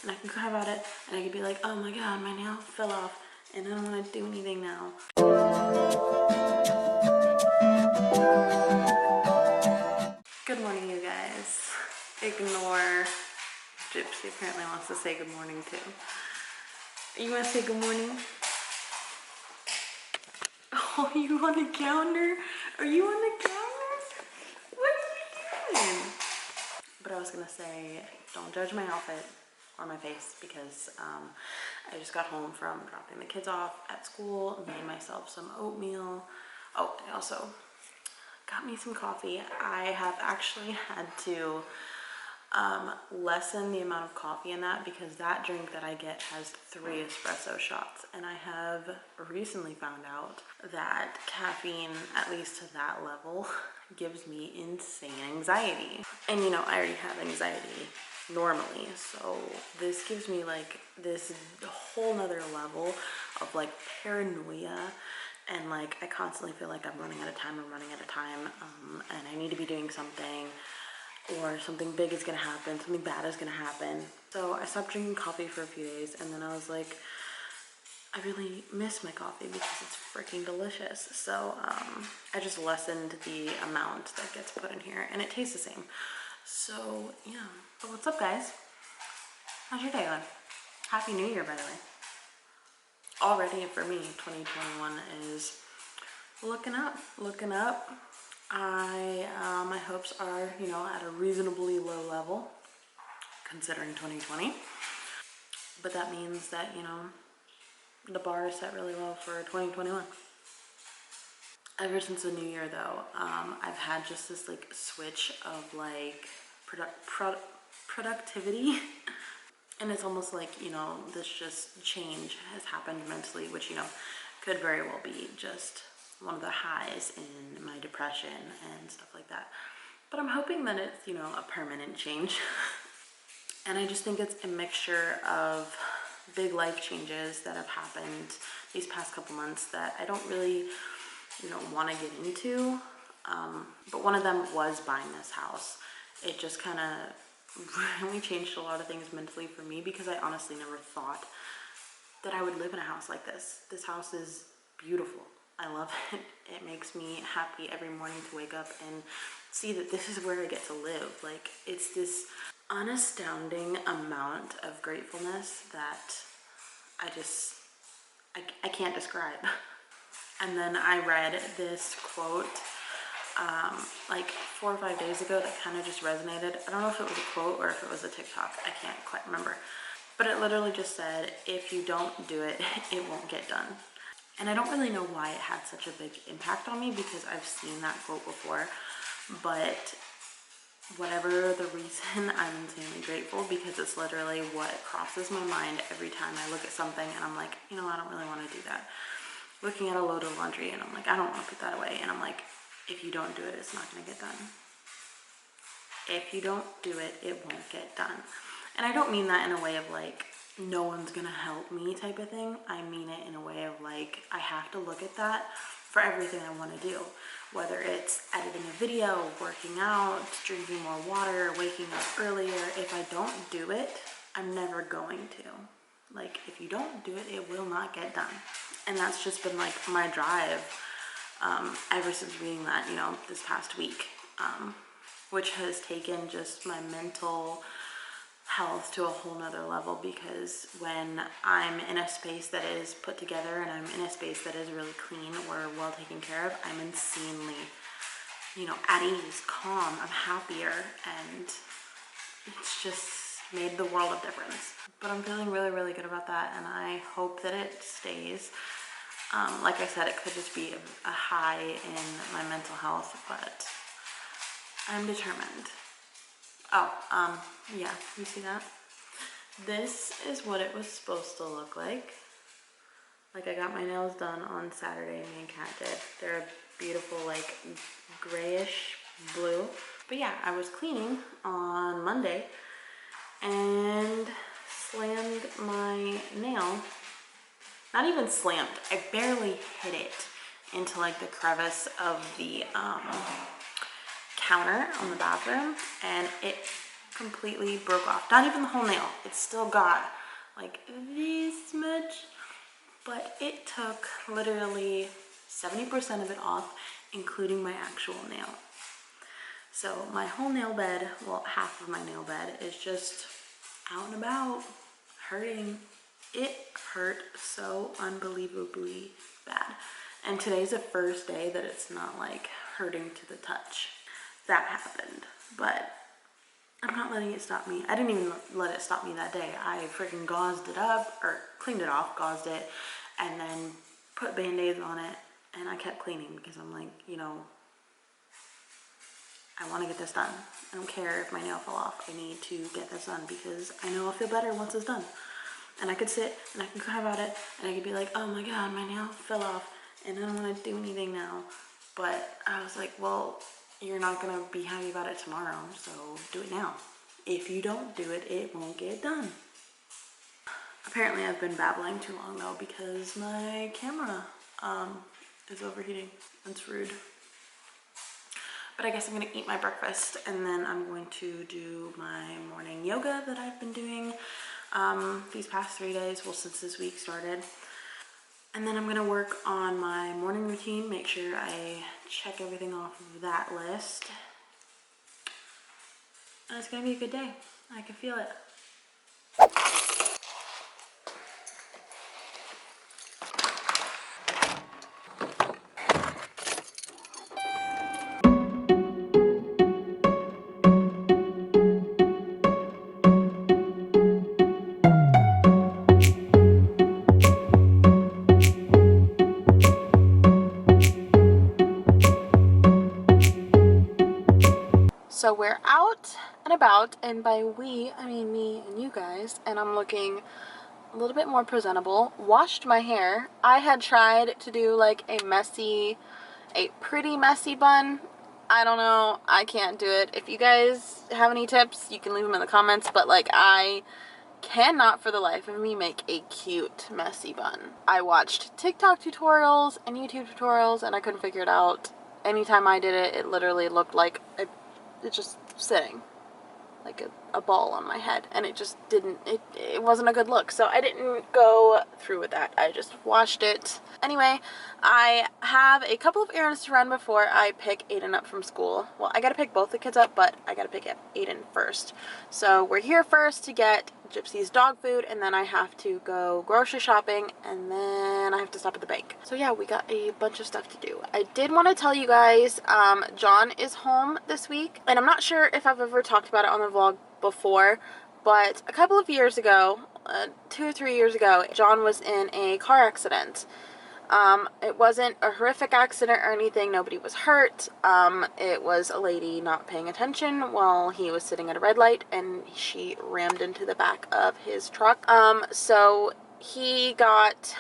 and I can cry about it, and I can be like, oh my god, my nail fell off, and I don't want to do anything now. Good morning, you guys. Ignore Gypsy apparently wants to say good morning too. You want to say good morning? Oh, you on the counter? Are you on the counter? What are you doing? But I was gonna say, don't judge my outfit or my face because I just got home from dropping the kids off at school, made myself some oatmeal. Oh, I also got me some coffee. I have actually had to lessen the amount of coffee in that because that drink that I get has 3 espresso shots, and I have recently found out that caffeine, at least to that level, gives me insane anxiety. And you know, I already have anxiety normally, so this gives me like this whole nother level of like paranoia, and like I constantly feel like I'm running out of time, and I need to be doing something, or something big is gonna happen, something bad is gonna happen. So I stopped drinking coffee for a few days, and then I was like, I really miss my coffee because it's freaking delicious. So I just lessened the amount that gets put in here, and it tastes the same. So yeah. But what's up, guys? How's your day going? Happy New Year, by the way. Already for me, 2021 is looking up. My hopes are, you know, at a reasonably low level considering 2020. But that means that, you know, the bar is set really low for 2021. Ever since the new year though, I've had just this like switch of like productivity. And it's almost like, you know, this just change has happened mentally, which, you know, could very well be just one of the highs in my depression and stuff like that. But I'm hoping that it's, you know, a permanent change. And I just think it's a mixture of big life changes that have happened these past couple months that I don't really, you know, want to get into. But one of them was buying this house. It just kind of really changed a lot of things mentally for me because I honestly never thought that I would live in a house like this. This house is beautiful. I love it. It makes me happy every morning to wake up and see that this is where I get to live. Like, it's this unastounding amount of gratefulness that I can't describe. And then I read this quote like 4 or 5 days ago that kind of just resonated. I don't know if it was a quote or if it was a TikTok. I can't quite remember. But it literally just said, if you don't do it, it won't get done. And I don't really know why it had such a big impact on me because I've seen that quote before. But whatever the reason, I'm insanely grateful because it's literally what crosses my mind every time I look at something and I'm like, you know, I don't really want to do that. Looking at a load of laundry and I'm like, I don't want to put that away. And I'm like, if you don't do it, it's not going to get done. If you don't do it, it won't get done. And I don't mean that in a way of like, no one's going to help me type of thing. I mean it in a way of like, I have to look at that for everything I want to do. Whether it's editing a video, working out, drinking more water, waking up earlier. If I don't do it, I'm never going to. Like, if you don't do it, it will not get done. And that's just been like my drive ever since reading that, you know, this past week, which has taken just my mental health to a whole nother level, because when I'm in a space that is put together and I'm in a space that is really clean or well taken care of, I'm insanely, you know, at ease, calm, I'm happier, and it's just made the world of difference. But I'm feeling really, really good about that, and I hope that it stays. Like I said, it could just be a high in my mental health, but I'm determined. Oh, yeah, you see that? This is what it was supposed to look like. Like, I got my nails done on Saturday, me and Kat did. They're a beautiful, like, grayish blue. But yeah, I was cleaning on Monday and slammed my nail. Not even slammed, I barely hit it into like the crevice of the counter on the bathroom, and it completely broke off. Not even the whole nail. It's still got like this much, but it took literally 70% of it off, including my actual nail. So my whole nail bed, well, half of my nail bed is just out and about, hurting. It hurt so unbelievably bad. And today's the first day that it's not like hurting to the touch. That happened, but I'm not letting it stop me. I didn't even let it stop me that day. I freaking gauzed it up, or cleaned it off, gauzed it, and then put band-aids on it, and I kept cleaning because I'm like, you know, I want to get this done. I don't care if my nail fell off. I need to get this done because I know I'll feel better once it's done. And I could sit and I can cry about it and I could be like, oh my God, my nail fell off and I don't want to do anything now. But I was like, well, you're not going to be happy about it tomorrow, so do it now. If you don't do it, it won't get done. Apparently I've been babbling too long though because my camera is overheating. That's rude. But I guess I'm gonna eat my breakfast and then I'm going to do my morning yoga that I've been doing these past 3 days, well, since this week started. And then I'm gonna work on my morning routine, make sure I check everything off of that list. And it's gonna be a good day. I can feel it. So we're out and about, and by we, I mean me and you guys, and I'm looking a little bit more presentable. Washed my hair. I had tried to do like a pretty messy bun. I don't know. I can't do it. If you guys have any tips, you can leave them in the comments, but like I cannot for the life of me make a cute messy bun. I watched TikTok tutorials and YouTube tutorials and I couldn't figure it out. Anytime I did it, it literally looked like it's just sitting like a ball on my head, and it just didn't, it wasn't a good look, so I didn't go through with that. I just washed it. Anyway, I have a couple of errands to run before I pick Aiden up from school. Well, I gotta pick both the kids up, but I gotta pick Aiden first. So we're here first to get Gypsy's dog food, and then I have to go grocery shopping, and then I have to stop at the bank. So yeah, we got a bunch of stuff to do. I did want to tell you guys, John is home this week, and I'm not sure if I've ever talked about it on the vlog before, but a couple of years ago, 2 or 3 years ago, John was in a car accident. It wasn't a horrific accident or anything. Nobody was hurt. It was a lady not paying attention while he was sitting at a red light, and she rammed into the back of his truck. So he got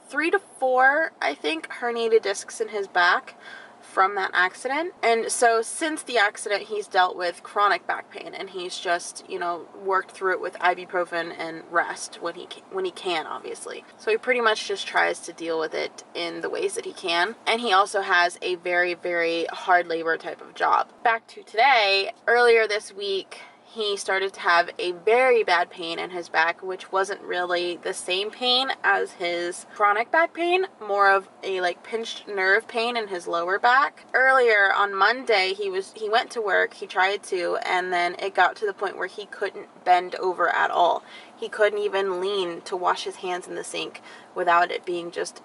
3 to 4, I think, herniated discs in his back from that accident. And so since the accident, he's dealt with chronic back pain, and he's just, you know, worked through it with ibuprofen and rest when he can, obviously. So he pretty much just tries to deal with it in the ways that he can. And he also has a very, very hard labor type of job. Back to today, earlier this week, he started to have a very bad pain in his back, which wasn't really the same pain as his chronic back pain, more of a like pinched nerve pain in his lower back. Earlier on Monday, he went to work, he tried to, and then it got to the point where he couldn't bend over at all. He couldn't even lean to wash his hands in the sink without it being just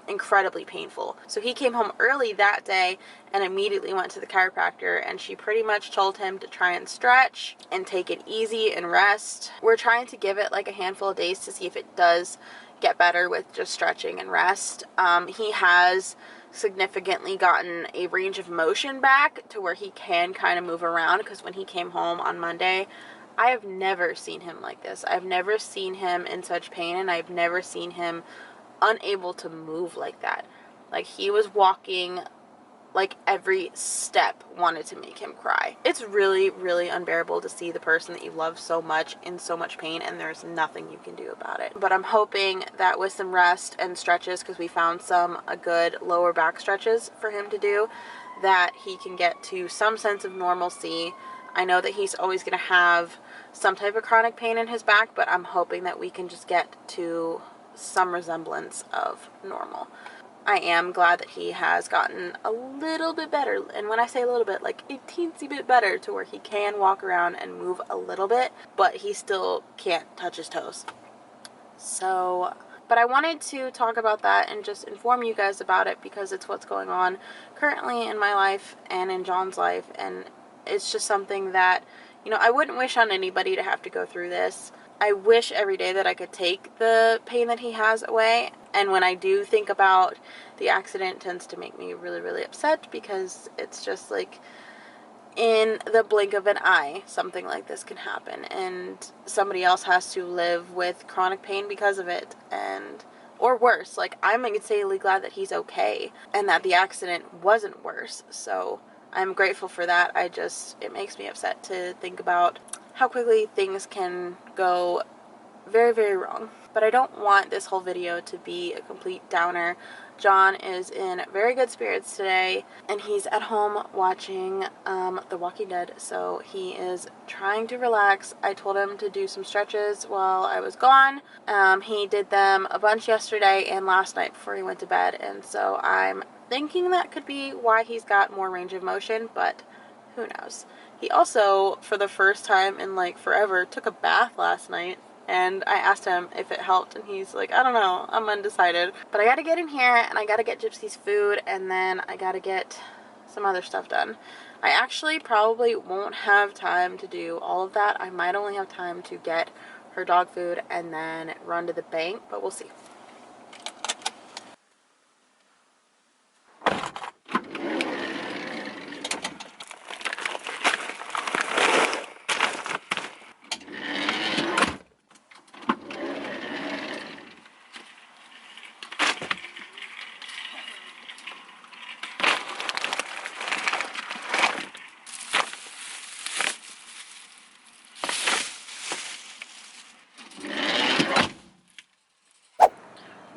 incredibly painful. So he came home early that day and immediately went to the chiropractor, and she pretty much told him to try and stretch and take it easy and rest. We're trying to give it like a handful of days to see if it does get better with just stretching and rest. He has significantly gotten a range of motion back to where he can kind of move around, because when he came home on Monday, I have never seen him like this. I've never seen him in such pain, and I've never seen him unable to move like that. Like, he was walking like every step wanted to make him cry. It's really, really unbearable to see the person that you love so much in so much pain, and there's nothing you can do about it. But I'm hoping that with some rest and stretches, because we found some good lower back stretches for him to do, that he can get to some sense of normalcy I know that he's always going to have some type of chronic pain in his back, but I'm hoping that we can just get to some resemblance of normal. I am glad that he has gotten a little bit better, and when I say a little bit, like a teensy bit better, to where he can walk around and move a little bit, but he still can't touch his toes. So, but I wanted to talk about that and just inform you guys about it, because it's what's going on currently in my life and in John's life, and it's just something that, you know, I wouldn't wish on anybody to have to go through this. I wish every day that I could take the pain that he has away, and when I do think about the accident, it tends to make me really, really upset, because it's just like, in the blink of an eye, something like this can happen, and somebody else has to live with chronic pain because of it, and or worse. Like, I'm insanely glad that he's okay and that the accident wasn't worse, so I'm grateful for that. It makes me upset to think about how quickly things can go very, very wrong. But I don't want this whole video to be a complete downer. John is in very good spirits today, and he's at home watching The Walking Dead, so he is trying to relax. I told him to do some stretches while I was gone. He did them a bunch yesterday and last night before he went to bed, and so I'm thinking that could be why he's got more range of motion, but who knows. He also, for the first time in like forever, took a bath last night. And I asked him if it helped, and he's like, I don't know, I'm undecided. But I gotta get in here, and I gotta get Gypsy's food, and then I gotta get some other stuff done. I actually probably won't have time to do all of that. I might only have time to get her dog food and then run to the bank, but we'll see.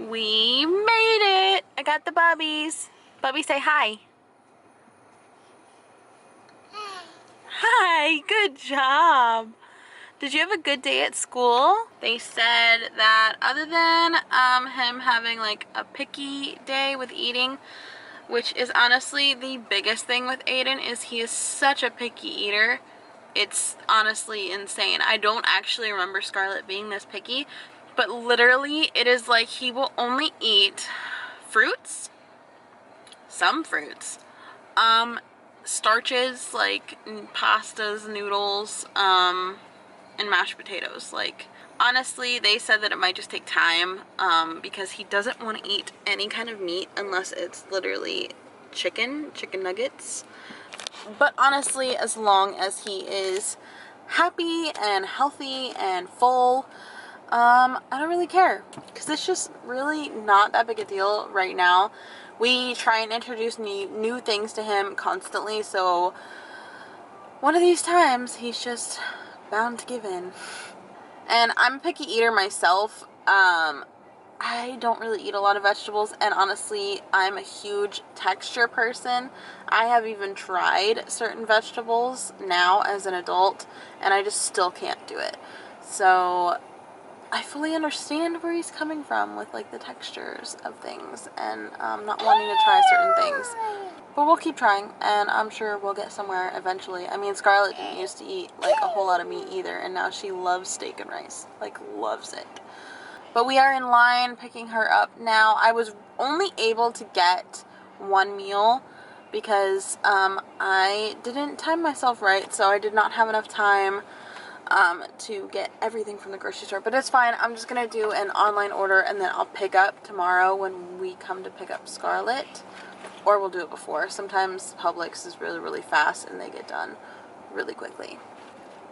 We made it! I got the bubbies. Bubby, say hi. Hi, good job. Did you have a good day at school? They said that other than him having like a picky day with eating, which is honestly the biggest thing with Aiden, is he is such a picky eater. It's honestly insane. I don't actually remember Scarlett being this picky, but literally it is like he will only eat fruits, some fruits, starches like pastas, noodles, and mashed potatoes. Like, honestly, they said that it might just take time, because he doesn't want to eat any kind of meat unless it's literally chicken nuggets. But honestly, as long as he is happy and healthy and full, I don't really care, because it's just really not that big a deal right now. We try and introduce new things to him constantly, so one of these times he's just bound to give in. And I'm a picky eater myself. I don't really eat a lot of vegetables, and honestly, I'm a huge texture person. I have even tried certain vegetables now as an adult, and I just still can't do it. So I fully understand where he's coming from with like the textures of things and not wanting to try certain things. But we'll keep trying, and I'm sure we'll get somewhere eventually. I mean, Scarlett didn't used to eat like a whole lot of meat either, and now she loves steak and rice. Like, loves it. But we are in line picking her up now. I was only able to get one meal because I didn't time myself right, so I did not have enough time to get everything from the grocery store. But it's fine. I'm just going to do an online order, and then I'll pick up tomorrow when we come to pick up Scarlett. Or we'll do it before. Sometimes Publix is really, really fast, and they get done really quickly.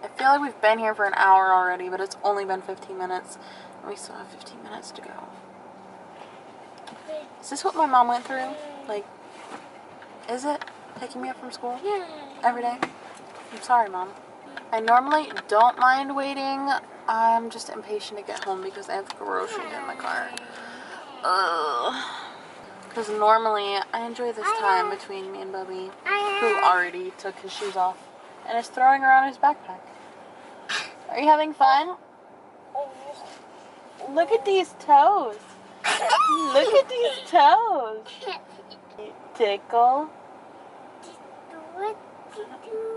I feel like we've been here for an hour already, but it's only been 15 minutes. And we still have 15 minutes to go. Is this what my mom went through? Like, is it? Picking me up from school? Every day? I'm sorry, Mom. I normally don't mind waiting. I'm just impatient to get home because I have groceries in my car. Ugh. Because normally I enjoy this time between me and Bubby, who already took his shoes off and is throwing around his backpack. Are you having fun? Look at these toes. Look at these toes. Tickle.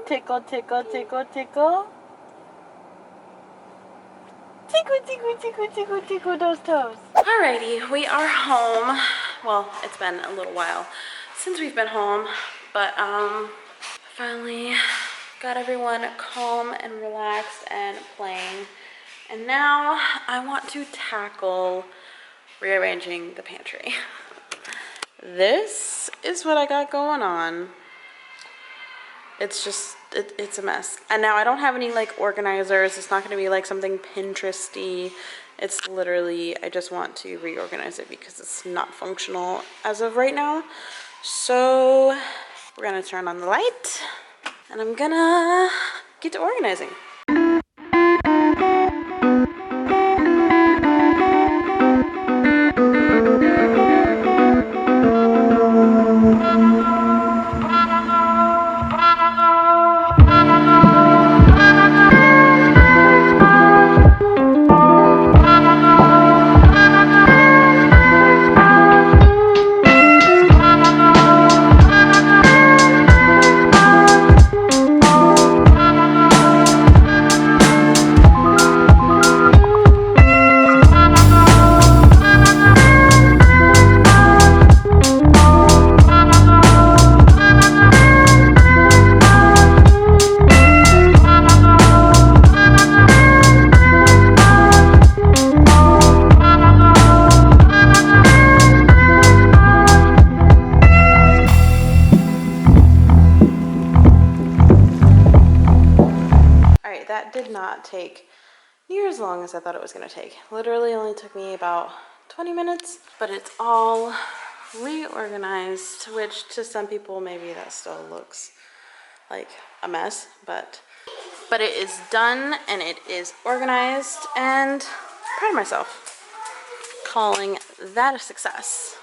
Tickle, tickle, tickle, tickle. Tickle, tickle, tickle, tickle, tickle those toes. Alrighty, we are home. Well, it's been a little while since we've been home, but finally got everyone calm and relaxed and playing. And now I want to tackle rearranging the pantry. This is what I got going on. It's just, it's a mess. And now I don't have any like organizers. It's not gonna be like something Pinteresty. It's literally, I just want to reorganize it because it's not functional as of right now. So we're gonna turn on the light and I'm gonna get to organizing. That did not take near as long as I thought it was going to take. Literally only took me about 20 minutes, but it's all reorganized, which to some people maybe that still looks like a mess, but it is done and it is organized, and I'm proud of myself. Calling that a success.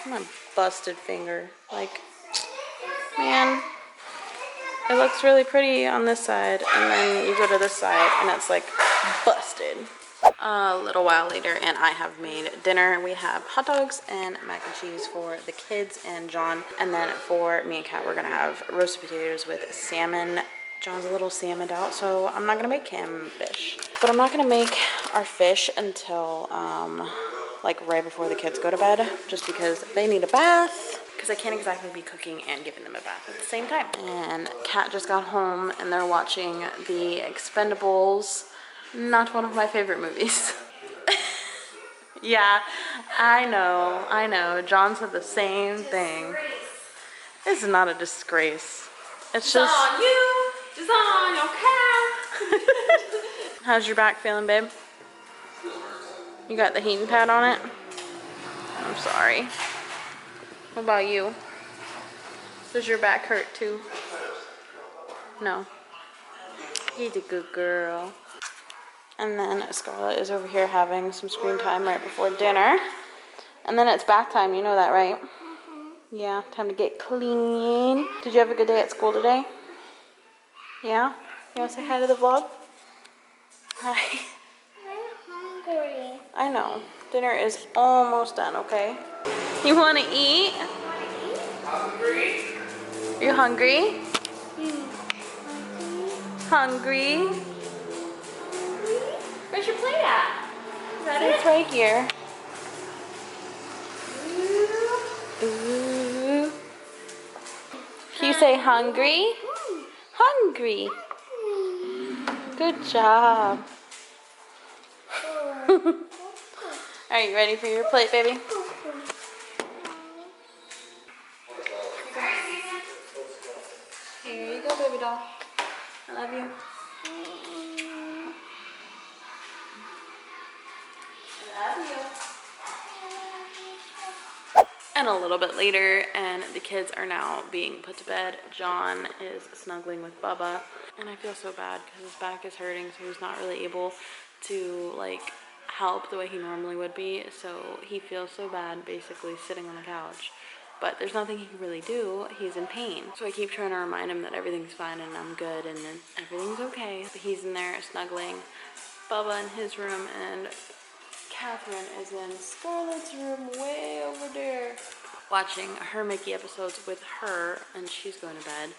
My busted finger, like, man. It looks really pretty on this side, and then you go to this side and it's like busted. A little while later and I have made dinner. We have hot dogs and mac and cheese for the kids and John, and then for me and Kat we're gonna have roasted potatoes with salmon. John's a little salmoned out, so I'm not gonna make him fish, but I'm not gonna make our fish until like right before the kids go to bed, just because they need a bath, because I can't exactly be cooking and giving them a bath at the same time. And Kat just got home and they're watching The Expendables, not one of my favorite movies. Yeah, I know. John said the same thing. It's not a disgrace. It's just on you, just on your cow. How's your back feeling, babe? You got the heating pad on it? I'm sorry. What about you? Does your back hurt too? No. He's a good girl. And then Scarlett is over here having some screen time right before dinner. And then it's bath time, you know that, right? Mm-hmm. Yeah, time to get clean. Did you have a good day at school today? Yeah? You want to say hi to the vlog? Hi. I know. Dinner is almost done, okay? You want to eat? Hungry? You hungry? Hungry? Where's your plate at? Is that it? It's right here. Ooh. Can you say hungry? Hungry. Good job. Are you ready for your plate, baby? Here you go, baby doll. I love you. I love you. And a little bit later, and the kids are now being put to bed. John is snuggling with Bubba, and I feel so bad because his back is hurting, so he's not really able to like help the way he normally would be. So he feels so bad basically sitting on the couch. but there's nothing he can really do. He's in pain. So I keep trying to remind him that everything's fine and I'm good and then everything's okay. But he's in there snuggling Bubba in his room, and Catherine is in Scarlett's room way over there watching her Mickey episodes with her, and she's going to bed.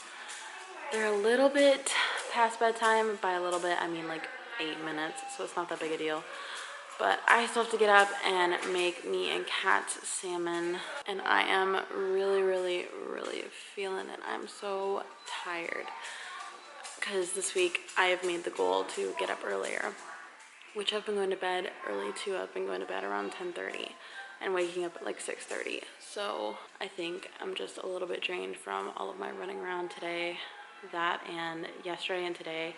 They're a little bit past bedtime. By a little bit, I mean like 8 minutes, so it's not that big a deal. But I still have to get up and make me and Kat's salmon, and I am really, really, really feeling it. I'm so tired because this week I have made the goal to get up earlier, which I've been going to bed early too. I've been going to bed around 10:30 and waking up at like 6:30. So I think I'm just a little bit drained from all of my running around today. That and yesterday and today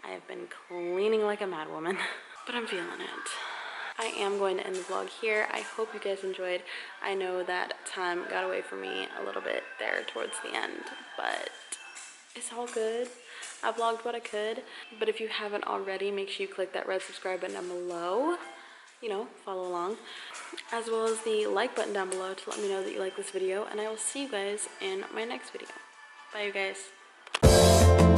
I have been cleaning like a madwoman, but I'm feeling it. I am going to end the vlog here. I hope you guys enjoyed. I know that time got away from me a little bit there towards the end, but it's all good. I vlogged what I could. But if you haven't already, make sure you click that red subscribe button down below. You know, follow along. As well as the like button down below to let me know that you like this video. And I will see you guys in my next video. Bye, you guys.